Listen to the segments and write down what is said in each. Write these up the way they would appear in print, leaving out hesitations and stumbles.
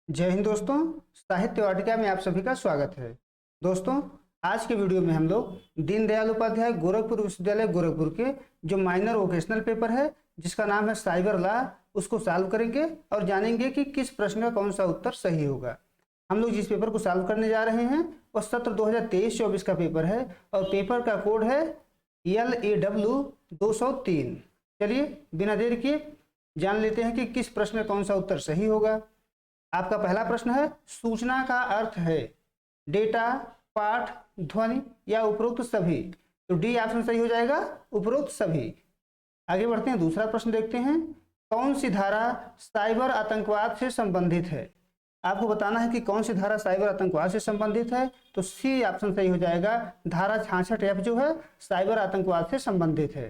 जय हिंद दोस्तों। साहित्य वाटिका में आप सभी का स्वागत है। दोस्तों, आज के वीडियो में हम लोग दीनदयाल उपाध्याय गोरखपुर विश्वविद्यालय गोरखपुर के जो माइनर वोकेशनल पेपर है जिसका नाम है साइबर लॉ, उसको सॉल्व करेंगे और जानेंगे कि किस प्रश्न का कौन सा उत्तर सही होगा। हम लोग जिस पेपर को सॉल्व करने जा रहे हैं वह सत्र 2023-24 का पेपर है और पेपर का कोड है LAW 203। चलिए बिना देर किए जान लेते हैं कि किस प्रश्न का कौन सा उत्तर सही होगा। आपका पहला प्रश्न है, सूचना का अर्थ है डेटा, पाठ, ध्वनि या उपरोक्त सभी। तो डी ऑप्शन सही हो जाएगा, उपरोक्त सभी। आगे बढ़ते हैं, दूसरा प्रश्न देखते हैं। कौन सी धारा साइबर आतंकवाद से संबंधित है? आपको बताना है कि कौन सी धारा साइबर आतंकवाद से संबंधित है। तो सी ऑप्शन सही हो जाएगा, धारा 66F जो है साइबर आतंकवाद से संबंधित है।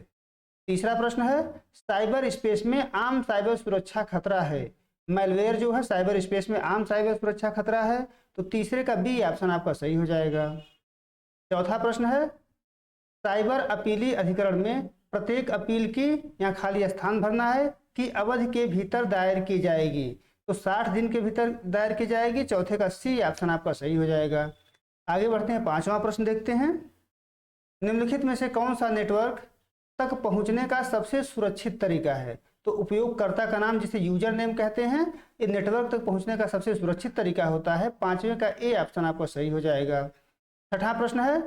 तीसरा प्रश्न है, साइबर स्पेस में आम साइबर सुरक्षा खतरा है। मैलवेयर जो है साइबर स्पेस में आम साइबर सुरक्षा खतरा है। तो तीसरे का बी ऑप्शन आपका सही हो जाएगा। चौथा प्रश्न है, साइबर अपीली अधिकरण में प्रत्येक अपील की यहाँ खाली स्थान भरना है कि अवधि के भीतर दायर की जाएगी। तो 60 दिन के भीतर दायर की जाएगी। चौथे का सी ऑप्शन आपका सही हो जाएगा। आगे बढ़ते हैं, पांचवा प्रश्न देखते हैं। निम्नलिखित में से कौन सा नेटवर्क तक पहुंचने का सबसे सुरक्षित तरीका है? तो उपयोगकर्ता का नाम जिसे यूजर नेम कहते हैं, ये नेटवर्क तक पहुंचने का सबसे सुरक्षित तरीका होता है। पांचवें का ए ऑप्शन आपको सही हो जाएगा। छठा प्रश्न है,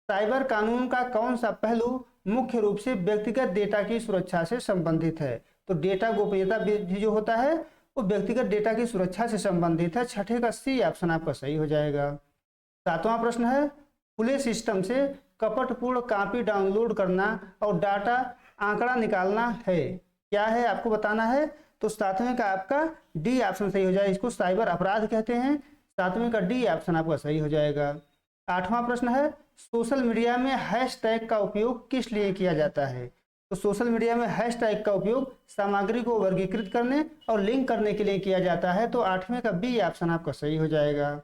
साइबर कानून का कौन सा पहलू मुख्य रूप से व्यक्तिगत डेटा की सुरक्षा से संबंधित है? तो डेटा गोपनीयता विधि जो होता है वो व्यक्तिगत डेटा की सुरक्षा से संबंधित है। छठे का सी ऑप्शन आपका सही हो जाएगा। सातवां प्रश्न है, खुले सिस्टम से कपटपूर्ण कॉपी डाउनलोड करना और डाटा आंकड़ा निकालना है, क्या है आपको बताना है। तो सातवें का आपका डी ऑप्शन सही हो जाएगा। इसको साइबर अपराध कहते हैं। सातवें का डी ऑप्शन आपका सही हो जाएगा। आठवां प्रश्न है, सोशल मीडिया में हैशटैग का उपयोग किस लिए किया जाता है? तो सोशल मीडिया में हैशटैग का उपयोग सामग्री को वर्गीकृत करने और लिंक करने के लिए किया जाता है। तो आठवें का बी ऑप्शन आपका सही हो जाएगा।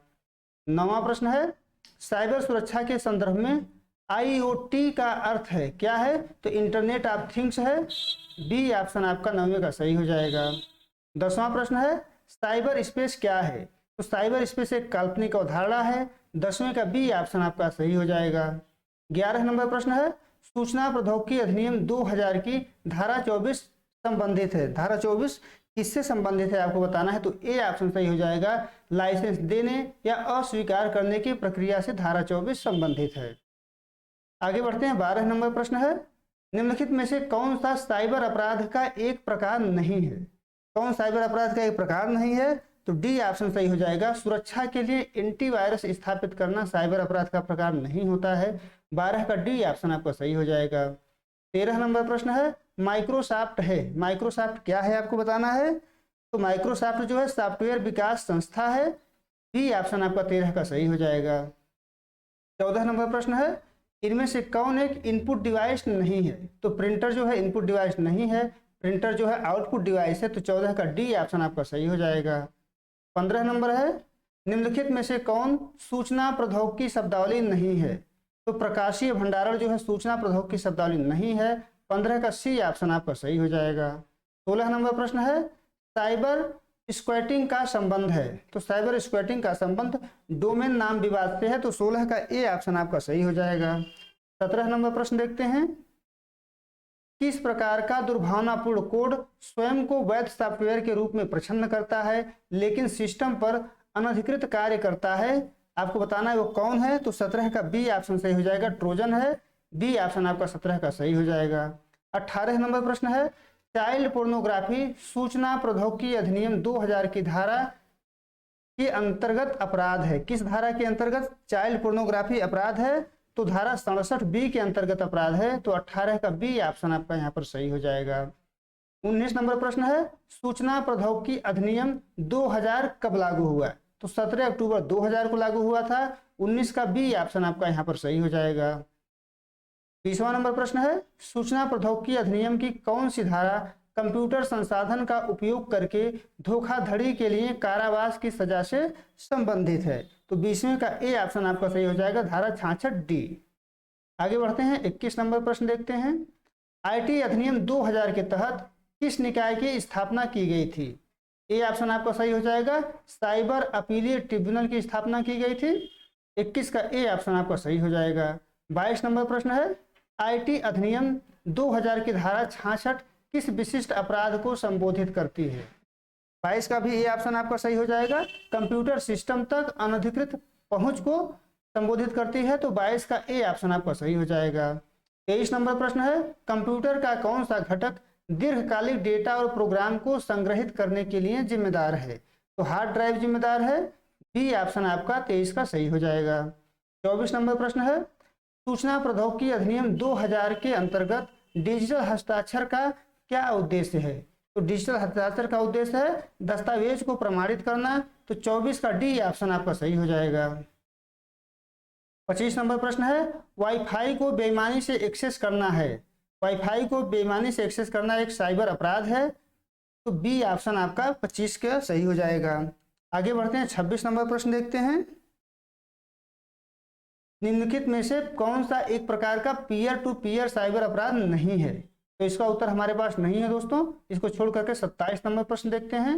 नौवां प्रश्न है, साइबर सुरक्षा के संदर्भ में IoT का अर्थ है, क्या है? तो इंटरनेट ऑफ थिंग्स है। बी ऑप्शन आपका नौवें का सही हो जाएगा। 10वां प्रश्न है, साइबर स्पेस क्या है? तो साइबर स्पेस एक काल्पनिक अवधारणा है। 10वें का बी ऑप्शन आपका सही हो जाएगा। 11 नंबर प्रश्न है, सूचना प्रौद्योगिकी अधिनियम 2000 की धारा 24 संबंधित है। धारा 24 किससे संबंधित है आपको बताना है। तो ए ऑप्शन सही हो जाएगा, लाइसेंस देने या अस्वीकार करने की प्रक्रिया से धारा 24 संबंधित है। आगे बढ़ते हैं, 12 नंबर प्रश्न है, निम्नलिखित में से कौन सा साइबर अपराध का एक प्रकार नहीं है? कौन साइबर अपराध का एक प्रकार नहीं है? तो डी ऑप्शन सही हो जाएगा, सुरक्षा के लिए एंटीवायरस स्थापित करना साइबर अपराध का प्रकार नहीं होता है। 12 का डी ऑप्शन आपका सही हो जाएगा। 13 नंबर प्रश्न है, माइक्रोसॉफ्ट है, माइक्रोसॉफ्ट क्या है आपको बताना है। तो माइक्रोसॉफ्ट जो है सॉफ्टवेयर विकास संस्था है। बी ऑप्शन आपका 13 का सही हो जाएगा। 14 नंबर प्रश्न है, इनमें से कौन एक इनपुट डिवाइस नहीं है? तो प्रिंटर जो है इनपुट डिवाइस नहीं है, प्रिंटर जो है आउटपुट डिवाइस है। तो 14 का डी ऑप्शन आपका सही हो जाएगा। 15 नंबर है, निम्नलिखित में से कौन सूचना प्रौद्योगिकी शब्दावली नहीं है? तो प्रकाशीय भंडारण जो है सूचना प्रौद्योगिकी शब्दावली नहीं है। 15 का सी ऑप्शन आपका सही हो जाएगा। 16 नंबर प्रश्न है, साइबर स्क्वैटिंग का संबंध है। तो साइबर स्क्वैटिंग का संबंध डोमेन नाम विवाद से है। तो 16 का ए ऑप्शन आपका सही हो जाएगा। 17 नंबर प्रश्न देखते हैं, किस प्रकार का दुर्भावनापूर्ण कोड स्वयं को वैध सॉफ्टवेयर के रूप में प्रछन्न करता है लेकिन सिस्टम पर अनधिकृत कार्य करता है? आपको बताना है वो कौन है। तो 17 का बी ऑप्शन सही हो जाएगा, ट्रोजन है। बी ऑप्शन आपका 17 का सही हो जाएगा। 18 नंबर प्रश्न है, चाइल्ड पोर्नोग्राफी सूचना प्रौद्योगिकी अधिनियम 2000 की धारा के अंतर्गत अपराध है। किस धारा के अंतर्गत चाइल्ड पोर्नोग्राफी अपराध है? तो धारा 67B के अंतर्गत अपराध है। तो 18 का बी ऑप्शन आपका यहाँ पर सही हो जाएगा। 19 नंबर प्रश्न है, सूचना प्रौद्योगिकी अधिनियम 2000 कब लागू हुआ? तो 17 अक्टूबर 2000 को लागू हुआ था। 19 का बी ऑप्शन आपका यहाँ पर सही हो जाएगा। 20वां नंबर प्रश्न है, सूचना प्रौद्योगिकी अधिनियम की कौन सी धारा कंप्यूटर संसाधन का उपयोग करके धोखाधड़ी के लिए कारावास की सजा से संबंधित है? तो 20वें का ए ऑप्शन आपका सही हो जाएगा, धारा 66D। आगे बढ़ते हैं, 21 नंबर प्रश्न देखते हैं, IT अधिनियम 2000 के तहत किस निकाय की स्थापना की गई थी? ए ऑप्शन आपका सही हो जाएगा। साइबर अपीलीट ट्रिब्यूनल की स्थापना की गई थी। 21 का ए ऑप्शन आपका सही हो जाएगा। 22 नंबर प्रश्न है, आईटी अधिनियम 2000 की धारा 66 किस विशिष्ट अपराध को संबोधित करती है? 22 का भी ए ऑप्शन आपका सही हो जाएगा। कंप्यूटर सिस्टम तक अनधिकृत पहुंच को संबोधित करती है, तो 22 का ए ऑप्शन आपका सही हो जाएगा। 23 नंबर प्रश्न है, कंप्यूटर का कौन सा घटक दीर्घकालिक डेटा और प्रोग्राम को संग्रहित करने के लिए जिम्मेदार है? तो हार्ड ड्राइव जिम्मेदार है। बी ऑप्शन आपका 23 का सही हो जाएगा। 24 नंबर प्रश्न है, सूचना प्रौद्योगिकी अधिनियम 2000 के अंतर्गत डिजिटल हस्ताक्षर का क्या उद्देश्य है? तो डिजिटल हस्ताक्षर का उद्देश्य है दस्तावेज को प्रमाणित करना, तो 24 का डी ऑप्शन आपका सही हो जाएगा। 25 नंबर प्रश्न है, वाईफाई को बेईमानी से एक्सेस करना है, वाईफाई को बेईमानी से एक्सेस करना एक साइबर अपराध है, तो बी ऑप्शन आपका 25 का सही हो जाएगा। आगे बढ़ते हैं, 26 नंबर प्रश्न देखते हैं। निम्नलिखित में से कौन सा एक प्रकार का पीयर टू पीयर साइबर अपराध नहीं है? तो इसका उत्तर हमारे पास नहीं है दोस्तों। इसको छोड़ करके 27 नंबर प्रश्न देखते हैं।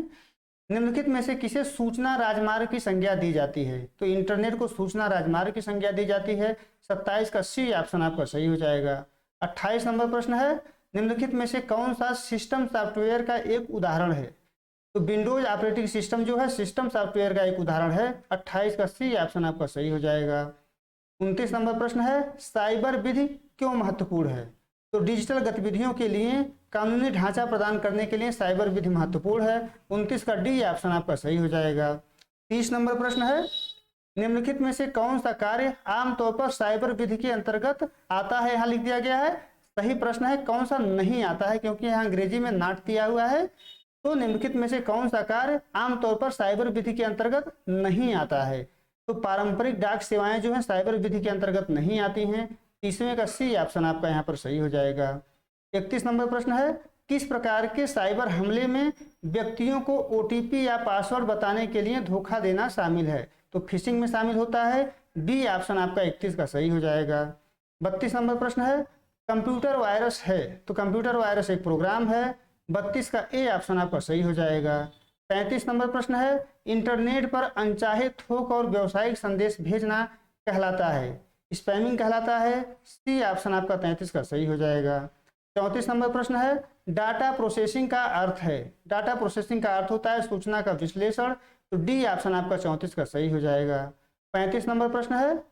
निम्नलिखित में से किसे सूचना राजमार्ग की संज्ञा दी जाती है? तो इंटरनेट को सूचना राजमार्ग की संज्ञा दी जाती है। 27 का सी ऑप्शन आपका सही हो जाएगा। 28 नंबर प्रश्न है, निम्नलिखित में से कौन सा सिस्टम सॉफ्टवेयर का एक उदाहरण है? तो विंडोज ऑपरेटिंग सिस्टम जो है सिस्टम सॉफ्टवेयर का एक उदाहरण है। 28 का सी ऑप्शन आपका सही हो जाएगा। 29 नंबर प्रश्न है, साइबर विधि क्यों महत्वपूर्ण है? तो डिजिटल गतिविधियों के लिए कानूनी ढांचा प्रदान करने के लिए साइबर विधि महत्वपूर्ण है। 29 का डी ऑप्शन आपका सही हो जाएगा। 30 नंबर प्रश्न है, निम्नलिखित में से कौन सा कार्य आमतौर पर साइबर विधि के अंतर्गत आता है? यहाँ लिख दिया गया है। सही प्रश्न है, कौन सा नहीं आता है, क्योंकि यहाँ अंग्रेजी में नॉट दिया हुआ है। तो निम्नलिखित में से कौन सा कार्य आमतौर पर साइबर विधि के अंतर्गत नहीं आता है? तो पारंपरिक डाक सेवाएं जो है साइबर विधि के अंतर्गत नहीं आती हैं। 30वें का सी ऑप्शन आपका यहाँ पर सही हो जाएगा। 31 नंबर प्रश्न है, किस प्रकार के साइबर हमले में व्यक्तियों को ओटीपी या पासवर्ड बताने के लिए धोखा देना शामिल है? तो फिशिंग में शामिल होता है। बी ऑप्शन आपका 31 का सही हो जाएगा। 32 नंबर प्रश्न है, कंप्यूटर वायरस है, तो कंप्यूटर वायरस एक प्रोग्राम है। 32 का ए ऑप्शन आपका सही हो जाएगा। 35 नंबर प्रश्न है, इंटरनेट पर अनचाहे थोक और व्यावसायिक संदेश भेजना कहलाता है, स्पैमिंग कहलाता है। सी ऑप्शन आपका 33 का सही हो जाएगा। 34 नंबर प्रश्न है, डाटा प्रोसेसिंग का अर्थ है, डाटा प्रोसेसिंग का अर्थ होता है सूचना का विश्लेषण, तो डी ऑप्शन आपका 34 का सही हो जाएगा। 35 नंबर प्रश्न है,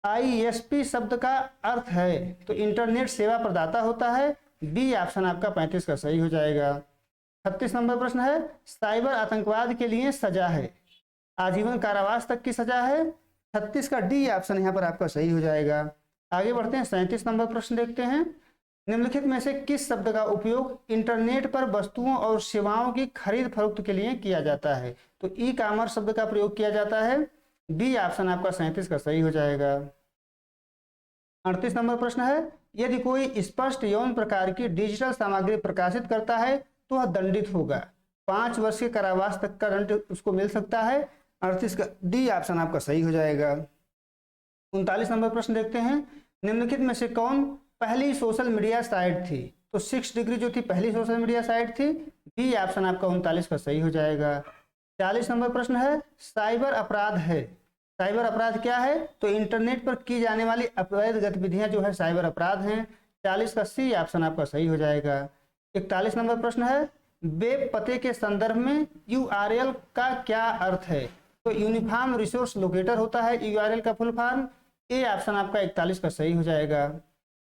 आईएसपी शब्द का अर्थ है, तो इंटरनेट सेवा प्रदाता होता है। बी ऑप्शन आपका 35 का सही हो जाएगा। 36 नंबर प्रश्न है, साइबर आतंकवाद के लिए सजा है, आजीवन कारावास तक की सजा है। 36 का डी ऑप्शन यहाँ पर आपका सही हो जाएगा। आगे बढ़ते हैं, 37 नंबर प्रश्न देखते हैं। निम्नलिखित में से किस शब्द का उपयोग इंटरनेट पर वस्तुओं और सेवाओं की खरीद फरोख्त के लिए किया जाता है? तो ई कॉमर्स शब्द का प्रयोग किया जाता है। बी ऑप्शन आपका 37 का सही हो जाएगा। 38 नंबर प्रश्न है, यदि कोई स्पष्ट यौन प्रकार की डिजिटल सामग्री प्रकाशित करता है तो वह दंडित होगा, 5 वर्ष के कारावास तक का दंड उसको मिल सकता है। 38 का डी ऑप्शन आपका सही हो जाएगा। 39 नंबर प्रश्न देखते हैं, निम्नलिखित में से कौन पहली सोशल मीडिया साइट थी? तो 6 डिग्री जो थी पहली सोशल मीडिया साइट थी। बी ऑप्शन आपका 39 का सही हो जाएगा। 40 नंबर प्रश्न है, साइबर अपराध है, साइबर अपराध क्या है? तो इंटरनेट पर की जाने वाली अवैध गतिविधियां जो है साइबर अपराध हैं। 40 का सी ऑप्शन आपका सही हो जाएगा। 41 नंबर प्रश्न है, वेब पते के संदर्भ में यूआरएल का क्या अर्थ है? तो यूनिफॉर्म रिसोर्स लोकेटर होता है यूआरएल का फुल फॉर्म। ए ऑप्शन आपका 41 का सही हो जाएगा।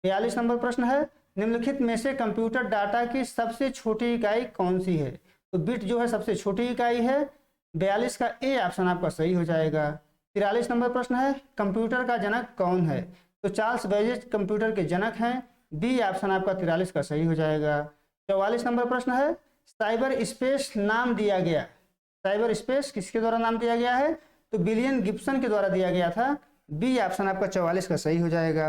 42 नंबर प्रश्न है, निम्नलिखित में से कंप्यूटर डाटा की सबसे छोटी इकाई कौन सी है? तो बिट जो है सबसे छोटी इकाई है। 42 का ए ऑप्शन आपका सही हो जाएगा। 43 नंबर प्रश्न है, कंप्यूटर का जनक कौन है? तो चार्ल्स बेबेज कंप्यूटर के जनक हैं। बी ऑप्शन आपका 43 का सही हो जाएगा। 44 नंबर प्रश्न है, साइबर स्पेस नाम दिया गया, साइबर स्पेस किसके द्वारा नाम दिया गया है? तो विलियम गिब्सन के द्वारा दिया गया था। बी ऑप्शन आपका 44 का सही हो जाएगा।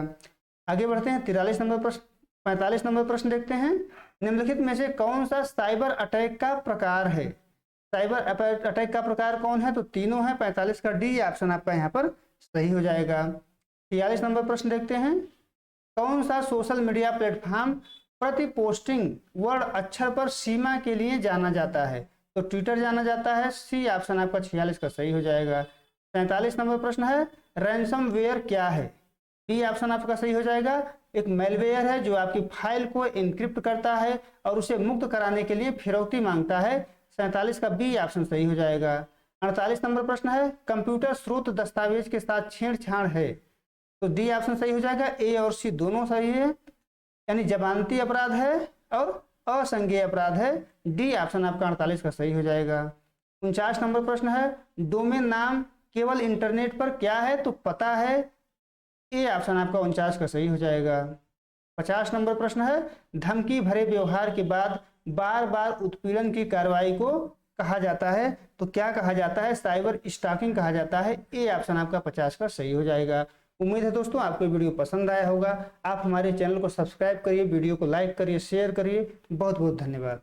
आगे बढ़ते हैं, 43 नंबर प्रश्न 45 नंबर प्रश्न देखते हैं, निम्नलिखित में से कौन सा साइबर अटैक का प्रकार है? साइबर अटैक का प्रकार कौन है? तो तीनों है। 45 का डी ऑप्शन आपका यहाँ पर सही हो जाएगा। 46 नंबर प्रश्न देखते हैं, कौन सा सोशल मीडिया प्लेटफॉर्म प्रति पोस्टिंग वर्ड अक्षर पर सीमा के लिए जाना जाता है? तो ट्विटर जाना जाता है। सी ऑप्शन आपका 46 का सही हो जाएगा। 47 नंबर प्रश्न है, रैंसमवेयर क्या है? बी ऑप्शन आपका सही हो जाएगा। एक मेलवेयर है जो आपकी फाइल को एनक्रिप्ट करता है और उसे मुक्त कराने के लिए फिरौती मांगता है। 47 का बी ऑप्शन सही हो जाएगा। 48 नंबर प्रश्न है, कंप्यूटर स्रोत दस्तावेज के साथ छेड़छाड़ है। तो डी ऑप्शन सही हो जाएगा। ए और सी दोनों सही है, यानी जमानती अपराध है और असंज्ञेय अपराध है। डी ऑप्शन आपका 48 का सही हो जाएगा। 49 नंबर प्रश्न है, डोमेन नाम केवल इंटरनेट पर क्या है? तो पता है। ए ऑप्शन आपका 49 का सही हो जाएगा। 50 नंबर प्रश्न है, धमकी भरे व्यवहार के बाद बार बार उत्पीड़न की कार्रवाई को कहा जाता है। तो क्या कहा जाता है? साइबर स्टॉकिंग कहा जाता है। ए ऑप्शन आपका 50 का सही हो जाएगा। उम्मीद है दोस्तों आपको वीडियो पसंद आया होगा। आप हमारे चैनल को सब्सक्राइब करिए, वीडियो को लाइक करिए, शेयर करिए। बहुत बहुत धन्यवाद।